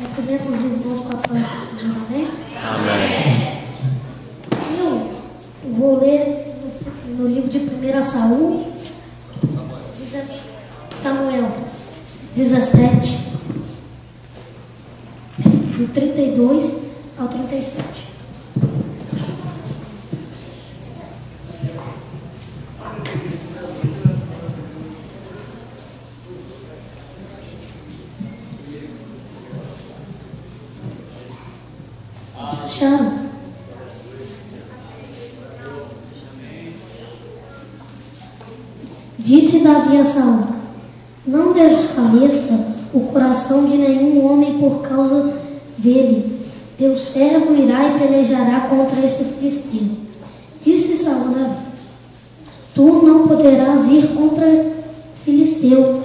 Cumprimento os irmãos com a paz do Senhor, amém? Amém. Eu vou ler no livro de 1 Samuel 17, do 32 ao 37. Acharam? Disse Davi a Saul: não desfaleça o coração de nenhum homem por causa dele. Teu servo irá e pelejará contra este filisteu. Disse Saul a Davi: tu não poderás ir contra o filisteu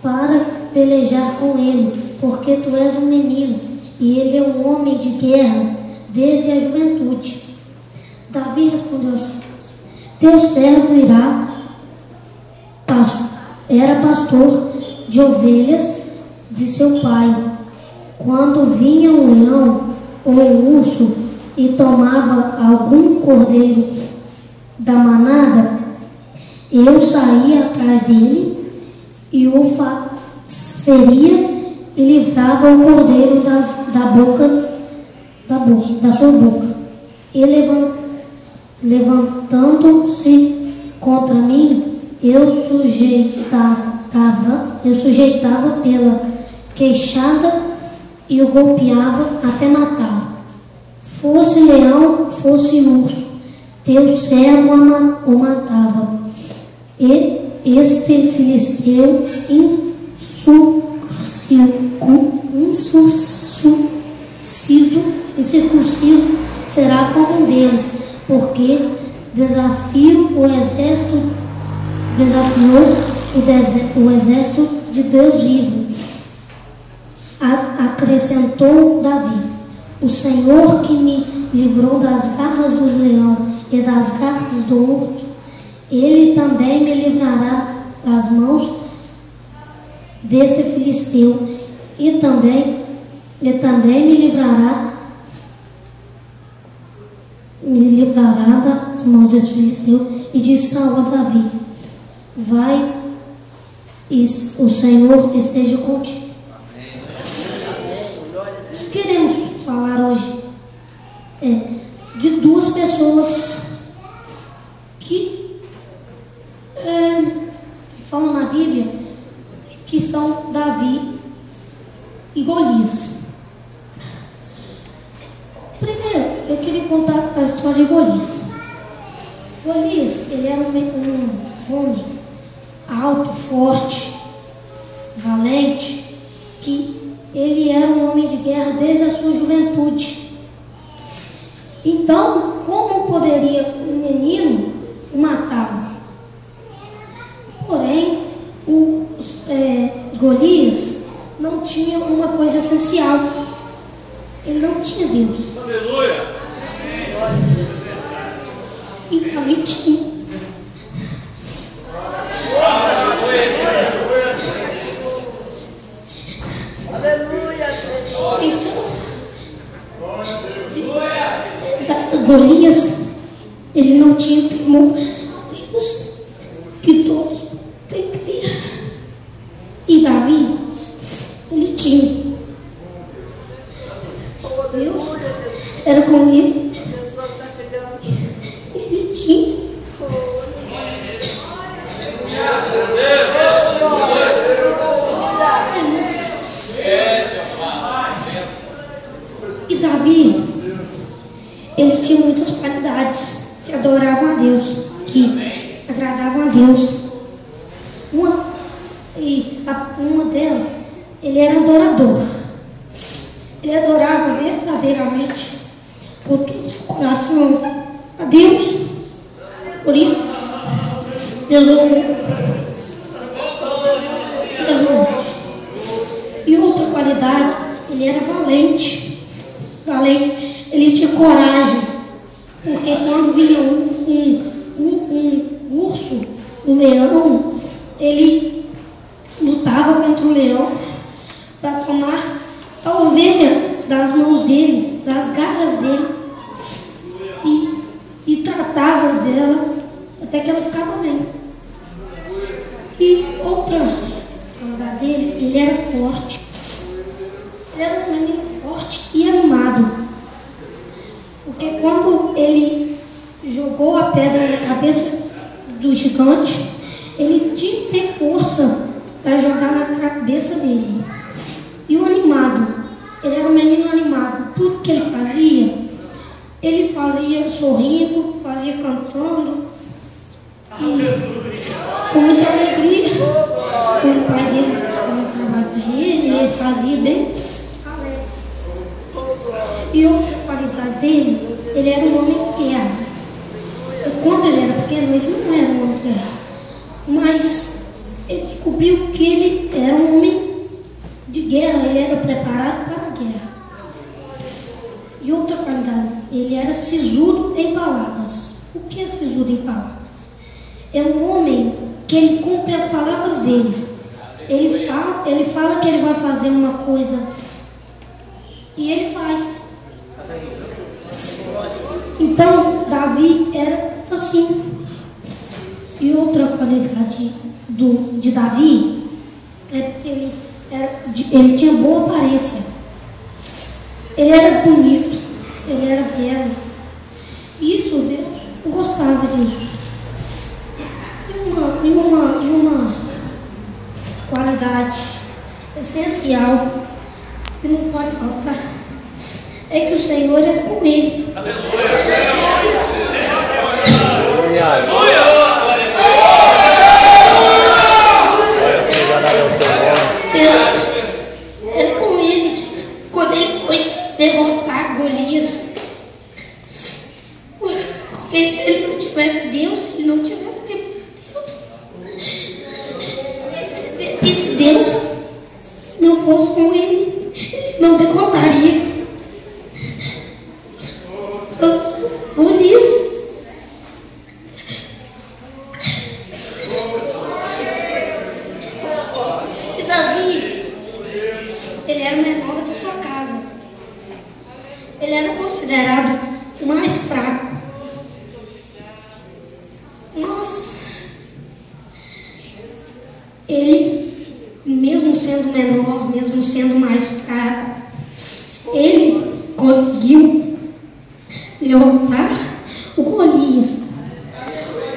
para pelejar com ele, porque tu és um menino e ele é um homem de guerra desde a juventude. Davi respondeu a Saul: teu servo irá. Era pastor de ovelhas de seu pai. Quando vinha um leão ou um urso e tomava algum cordeiro da manada, eu saía atrás dele e o feria e livrava o cordeiro da sua boca. E levantando-se contra mim, eu sujeitava pela queixada e o golpeava até matá-lo. Fosse leão, fosse urso, teu servo o matava. E este filisteu incircunciso será como um deles, porque desafiou o exército de Deus vivo. Acrescentou Davi: o Senhor que me livrou das garras do leão e das garras do urso, ele também me livrará das mãos desse filisteu, e também me livrará das mãos desse filisteu. E disse Saul a Davi: vai, e o Senhor esteja contigo. Nós queremos falar hoje de duas pessoas que falam na Bíblia, que são Davi e Golias. Primeiro, eu queria contar a história de Golias. Golias, ele era um homem alto, forte, valente, que ele era um homem de guerra desde a sua juventude. Então, como poderia um menino matá-lo? Porém, Golias não tinha uma coisa essencial. Ele não tinha Deus. Aleluia! E Davi tinha. Então, Golias, ele não tinha temor a Deus, que todos têm que ter. E Davi, ele tinha. Deus era com ele. Ele tinha. E Davi, ele tinha muitas qualidades que adoravam a Deus, que agradavam a Deus. Uma delas, ele era adorador. Ele adorava verdadeiramente com todo o seu coração a Deus. Por isso, Deus e outra qualidade, ele era valente. Ele tinha coragem, porque quando vinha um urso, um leão, ele lutava contra o leão para tomar ele era forte. Ele era um menino forte e animado. Porque quando ele jogou a pedra na cabeça do gigante, ele tinha que ter força para jogar na cabeça dele. E o animado, ele era um menino animado. Tudo que ele fazia sorrindo, fazia cantando, e com muita alegria. O pai dele ficava no trabalho dele, ele fazia bem alegre. E outra qualidade dele, ele era um homem de guerra. E quando ele era pequeno, ele não era um homem de guerra, mas ele descobriu que ele era um homem de guerra, ele era preparado para a guerra. E outra qualidade, ele era sisudo em palavras. O que é sisudo em palavras? É um homem que ele cumpre as palavras deles. Ele fala que ele vai fazer uma coisa e ele faz. Então, Davi era assim. E outra qualidade de Davi é porque ele tinha boa aparência. Ele era bonito, ele era belo. Isso, Deus gostava disso. E uma qualidade essencial que não pode faltar é que o Senhor é com ele. Era com ele quando ele foi derrotar Golias. Porque se ele não tivesse Deus, ele não tivesse Deus. E se Deus não fosse com ele, ele não derrotaria Golias. E Davi, ele era o menor de sua casa. Ele era considerado o mais fraco. Mas ele, mesmo sendo menor, mesmo sendo mais fraco, ele conseguiu derrotar o Golias.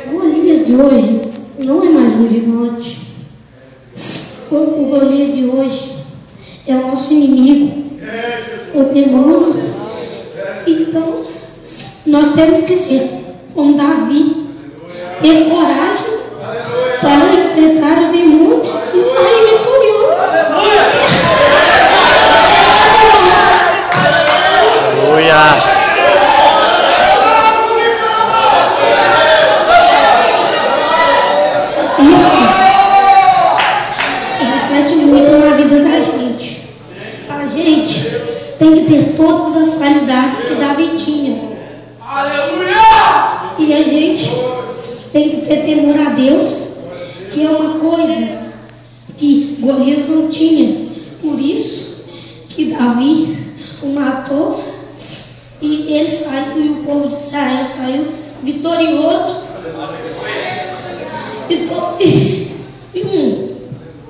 O Golias de hoje não é mais um gigante. O Golias de hoje é o nosso inimigo, o demônio. Então, nós temos que ser como Davi, ter coragem para enfrentar o demônio e sair vitorioso. Aleluia! Tem que ter todas as qualidades que Davi tinha. Aleluia! E a gente tem que ter temor a Deus, que é uma coisa que Golias não tinha. Por isso que Davi o matou e ele saiu, e o povo de Israel saiu vitorioso. E um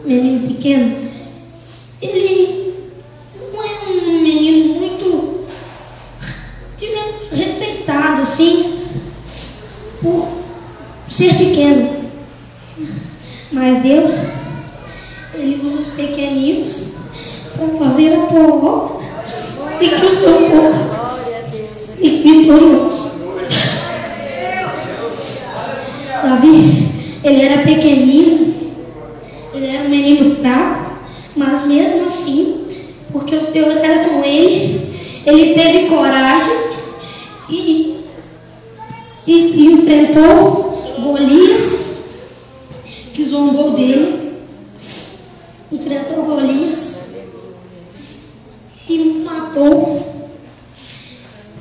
menino pequeno, ele um menino muito, digamos, respeitado, sim, por ser pequeno. Mas Deus, Ele usa os pequeninos para fazer a tua obra e que o seu povo fique vitorioso. Davi, ele era pequenino, ele era um menino fraco, mas mesmo assim, porque o Senhor era com ele, ele teve coragem e enfrentou Golias, que zombou dele, enfrentou Golias e matou.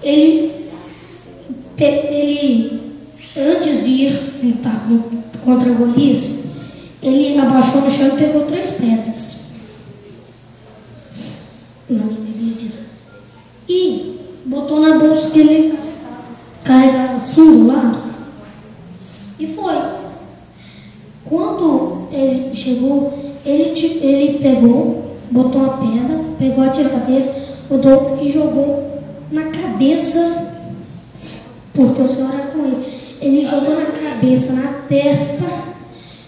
Ele antes de ir lutar contra Golias, ele abaixou no chão e pegou 3 pedras. Na Bíblia diz. E botou na bolsa que ele carregava assim do lado. E foi. Quando ele chegou, ele pegou, botou uma pedra, pegou a tiradeira, botou e jogou na cabeça, porque o Senhor era com ele. Ele jogou na cabeça, na testa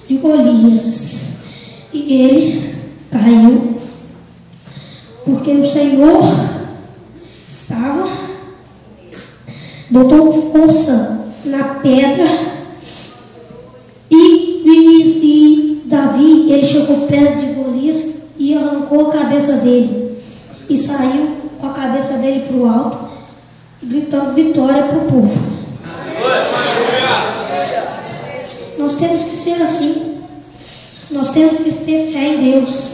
de Golias. E ele caiu, porque o Senhor botou força na pedra. E Davi, ele chegou perto de Golias e arrancou a cabeça dele. E saiu com a cabeça dele para o alto, gritando vitória para o povo. Nós temos que ser assim. Nós temos que ter fé em Deus.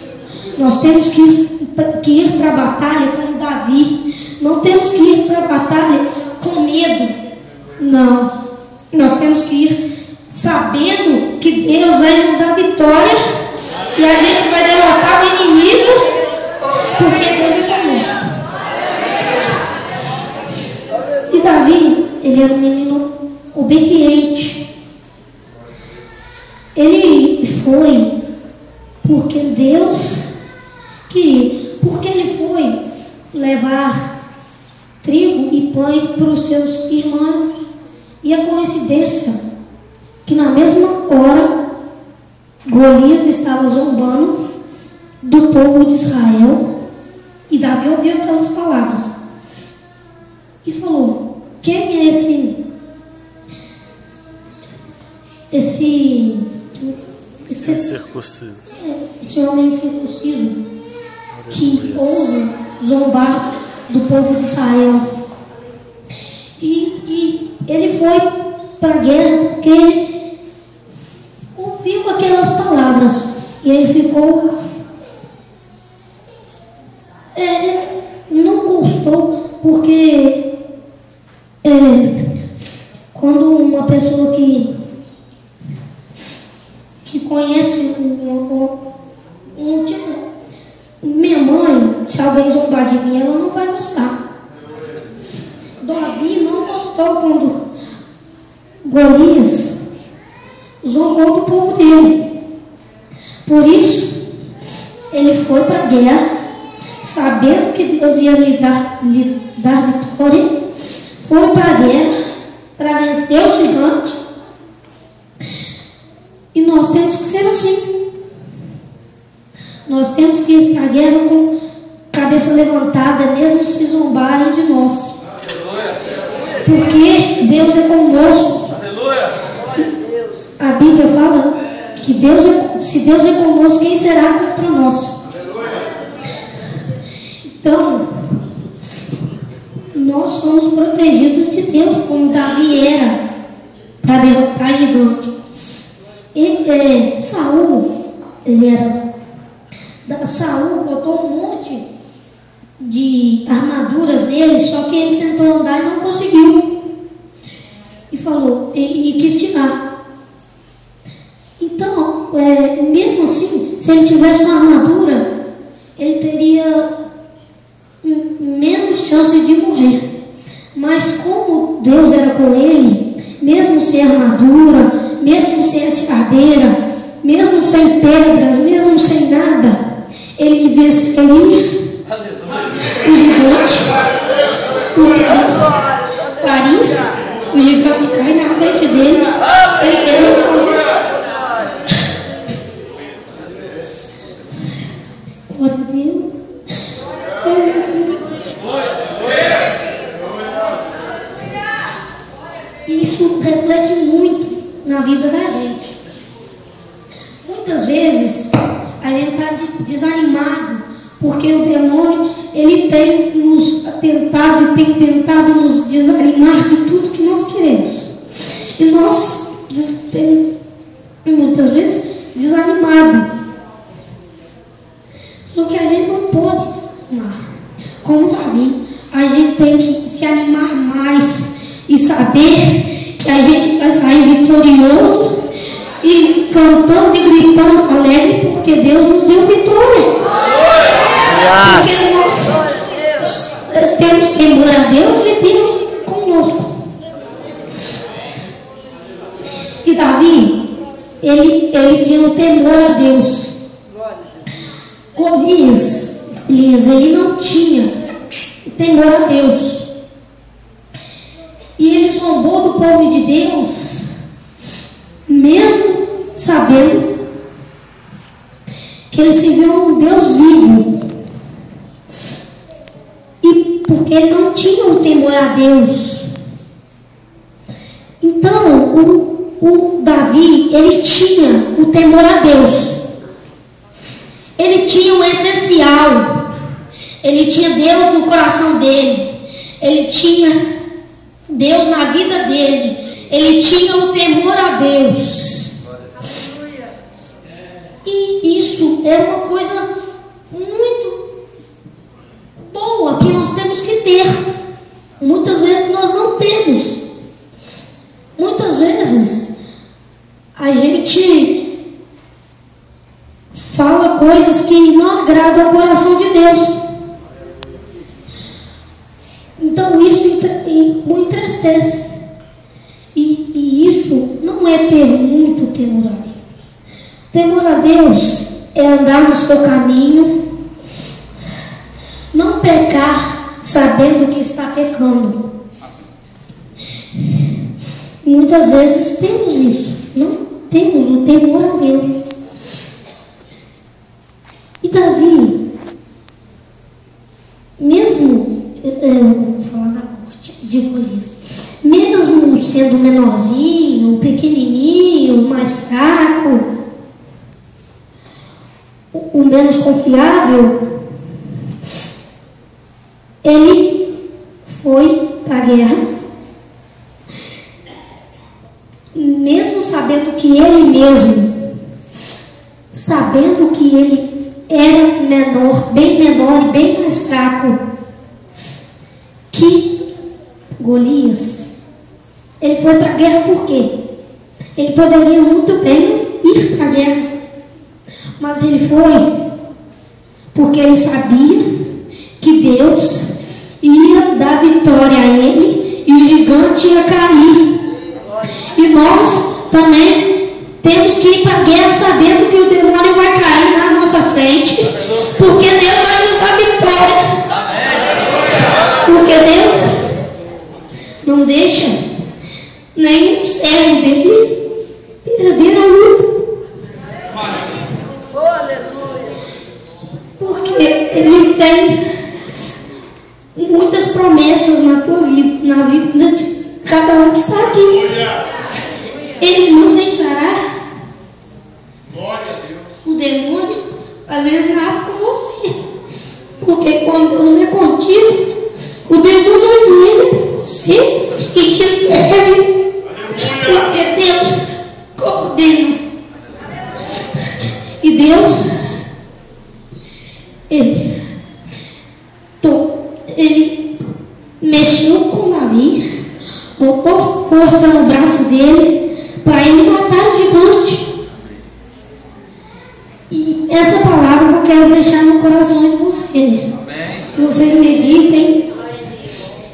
Nós temos que ir para a batalha como Davi. Não temos que ir para a batalha com medo. Não. Nós temos que ir sabendo que Deus vai nos dar vitória. E a gente vai derrotar o inimigo, porque Deus é conosco. E Davi, ele era um menino obediente. Ele foi porque Deus queria. Porque ele foi levar trigo e pães para os seus irmãos. E a coincidência que na mesma hora Golias estava zombando do povo de Israel. E Davi ouviu aquelas palavras e falou: quem é esse circunciso? Esse homem circunciso que ousa zombar do povo de Israel. E ele foi para a guerra porque ele ouviu aquelas palavras e ele ficou. Ele não gostou, porque quando uma pessoa que conhece minha mãe, se alguém zombar de mim, ela não vai gostar. Davi não gostou quando Golias zombou do povo dele. Por isso, ele foi para a guerra, sabendo que Deus ia lhe dar vitória. Foi para a guerra para vencer o gigante. E nós temos que ser assim. Nós temos que ir para a guerra com cabeça levantada, mesmo se zombarem de nós. Porque Deus é conosco. A Bíblia fala que se Deus é conosco, quem será contra nós? Então, nós somos protegidos de Deus, como Davi era, para derrotar gigante. Saul botou um monte de armaduras nele, só que ele tentou andar e não conseguiu. E falou, e quis tirar. Então, mesmo assim, se ele tivesse uma armadura, ele teria menos chance de morrer. Mas como Deus era com ele, mesmo sem armadura, mesmo sem atiradeira, mesmo sem pedras, mesmo sem nada, ele venceu o gigante. O gigante cai na frente dele. Glória a Deus. Isso reflete muito na vida da gente. Muitas vezes a gente está desanimado porque o demônio ele tem tentado nos desanimar de tudo que nós queremos. E nós temos muitas vezes desanimado. Só que a gente não pode desanimar. Como Davi, a gente tem que se animar mais e saber que a gente vai sair vitorioso e cantando e gritando alegre, porque Deus nos deu vitória. Porque nós temos temor a Deus e Deus conosco. E Davi, ele tinha um temor a Deus. Golias, ele não tinha temor a Deus. E ele zombou do povo de Deus, mesmo sabendo que ele serviu a um Deus vivo. E porque ele não tinha o temor a Deus. Então, o Davi, ele tinha o temor a Deus. Ele tinha o essencial. Ele tinha Deus no coração dele. Ele tinha Deus na vida dele. Ele tinha o temor a Deus. E isso é uma coisa muito boa que nós temos que ter. Muitas vezes nós não temos. Muitas vezes a gente fala coisas que não agradam ao coração de Deus. Então isso o entristece. E isso não é ter muito temor a Deus. Temor a Deus é andar no seu caminho, não pecar sabendo que está pecando. Muitas vezes temos isso, não temos o temor a Deus. E Davi, mesmo, vou falar da morte de Golias, mesmo sendo menorzinho, pequenininho, mais fraco, o menos confiável, ele foi para a guerra. Mesmo sabendo que ele mesmo, sabendo que ele era menor, bem menor e bem mais fraco que Golias, ele foi para a guerra por quê? Ele poderia muito bem ir para a guerra, mas ele foi porque ele sabia que Deus ia dar vitória a ele e o gigante ia cair. E nós também temos que ir para a guerra sabendo que o demônio vai cair na nossa frente, porque Deus vai nos dar vitória. Porque Deus não deixa nenhum servo dele perder a luta. Porque Ele tem muitas promessas na tua vida, na vida de cada um que está aqui. Ele não deixará o demônio fazer nada com você. Porque quando Deus é contigo, o demônio vem para você e te serve. Porque Deus coordena. E Deus, ele mexeu com Davi, botou força no braço dele para ele matar o gigante. E essa palavra eu quero deixar no coração de vocês. Que vocês meditem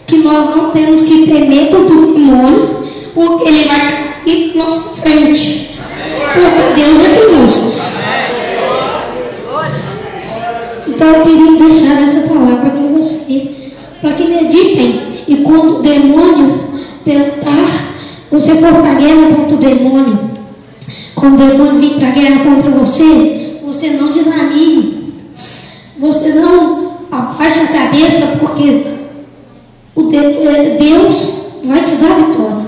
que nós não temos que temer do demônio, porque ele vai cair na nossa frente. Porque Deus é conosco. Então eu queria deixar essa palavra com vocês, para que meditem. E quando o demônio tentar, você for para a guerra contra o demônio, quando o demônio vir para a guerra contra você, você não desanime, você não abaixa a cabeça, porque Deus vai te dar vitória.